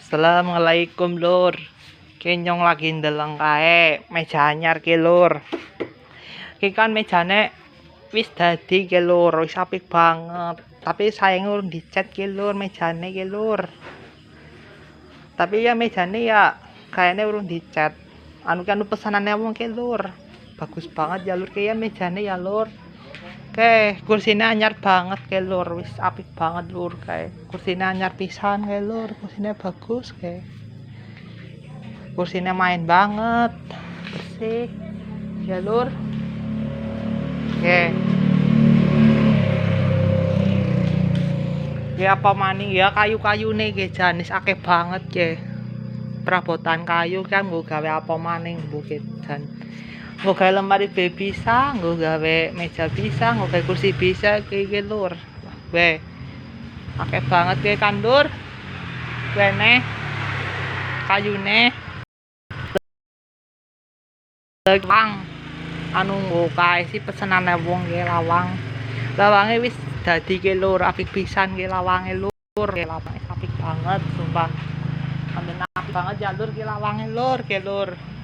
Assalamualaikum lur. Kenyong lagi ndeleng kae meja anyar ki lur. Ki kan mejane wis dadi ki lur, wis apik banget. Tapi sayang urung dicat ki lur mejane ki lur. Tapi ya mejane ya kayaknya urung dicat. Anu pesanane wong ki lur. Bagus banget ya lur ki ya mejane ya lur. Oke, kursinya anyar banget ke lur, wis apik banget lur kayak kursinya anyar pisan ke lur, kursinya bagus kayak kursinya main banget, bersih ya lur. Oke, ya apa maning ya kayu-kayu nih ke jenis akeh banget ke perabotan kayu kan gue gawe apa maning bukit dan gue gawe lemari bisa, gue gawe meja bisa, gue gawe kursi bisa kayak lur. Weh, akeh banget kayak kandur. Wene kayune lawang anu nggo kae si pesenane wong ki lawang. Lawange wis dadi ki lur, apik pisan ki lawange lur. Lawange apik banget sumpah. Amben apik banget ya lur ki lawange lur, ki lur.